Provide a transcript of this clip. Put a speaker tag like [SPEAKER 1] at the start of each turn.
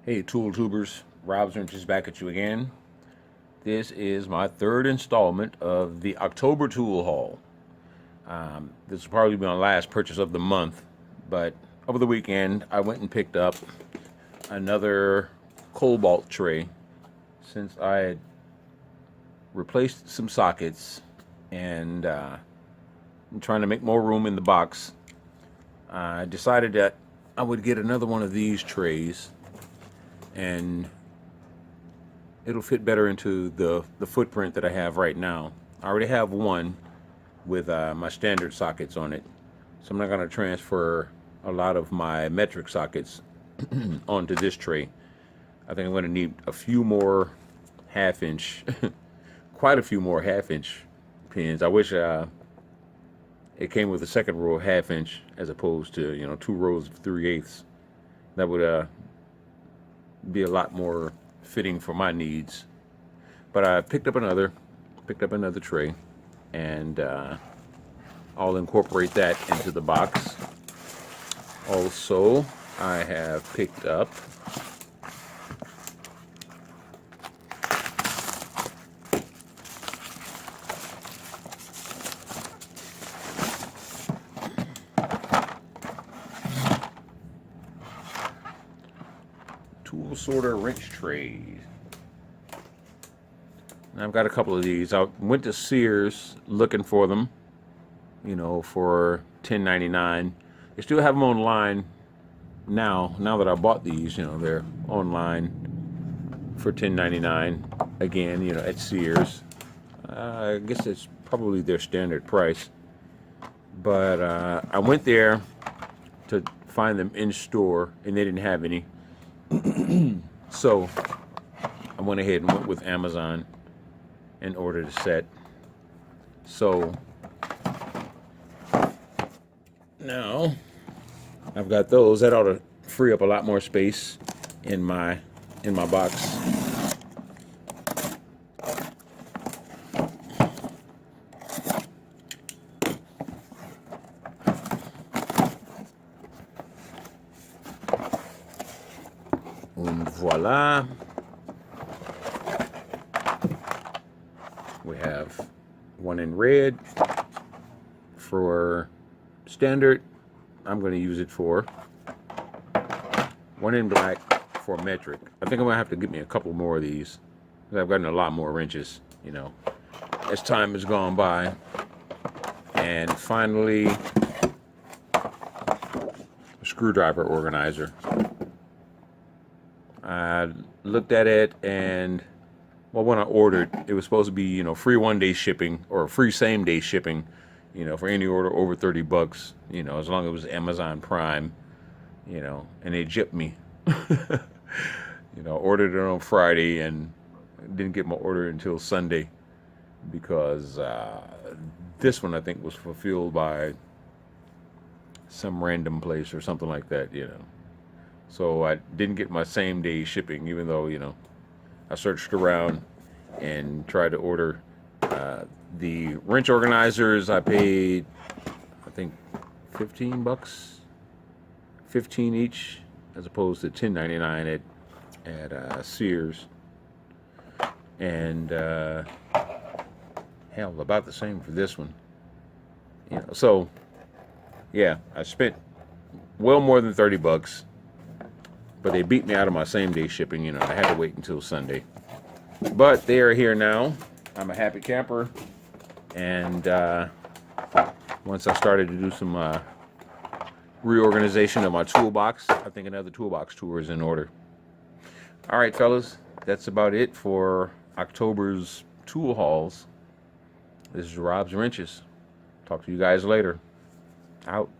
[SPEAKER 1] Hey, tool tubers, robswrenches back at you again. This is my third installment of the October tool haul. This will probably be my last purchase of the month, but over the weekend I went and picked up another cobalt tray since I had replaced some sockets and I'm trying to make more room in the box. I decided that I would get another one of these trays and it'll fit better into the footprint that I have right now. I already have one with my standard sockets on it, so I'm not going to transfer a lot of my metric sockets onto this tray. I think I'm going to need a few more half-inch, quite a few more half-inch pins. I wish it came with a second row of half-inch as opposed to 2 rows of 3/8. That would be a lot more fitting for my needs. But I picked up another tray, and I'll incorporate that into the box. Also, I have picked up tool sorter wrench trays. And I've got a couple of these. I went to Sears looking for them, for $10.99. They still have them online now. Now that I bought these, they're online for $10.99 again, at Sears. I guess it's probably their standard price. But I went there to find them in store, and they didn't have any. So I went ahead and went with Amazon and ordered a set. So now I've got those. That ought to free up a lot more space in my box. Voila. We have one in red for standard. I'm going to use it for one in black for metric. I think I'm going to have to get me a couple more of these because I've gotten a lot more wrenches, as time has gone by. And finally, a screwdriver organizer. I looked at it, and when I ordered, it was supposed to be, free 1-day shipping or free same-day shipping, for any order over $30, as long as it was Amazon Prime, and they gypped me. Ordered it on Friday and didn't get my order until Sunday because this one I think was fulfilled by some random place or something like that, So I didn't get my same day shipping, even though, I searched around and tried to order the wrench organizers. I paid, I think, $15, 15 each, as opposed to $10.99 at Sears. And hell, about the same for this one. So yeah, I spent well more than $30. But they beat me out of my same-day shipping. I had to wait until Sunday. But they are here now. I'm a happy camper. And once I started to do some reorganization of my toolbox, I think another toolbox tour is in order. All right, fellas. That's about it for October's tool hauls. This is Rob's Wrenches. Talk to you guys later. Out.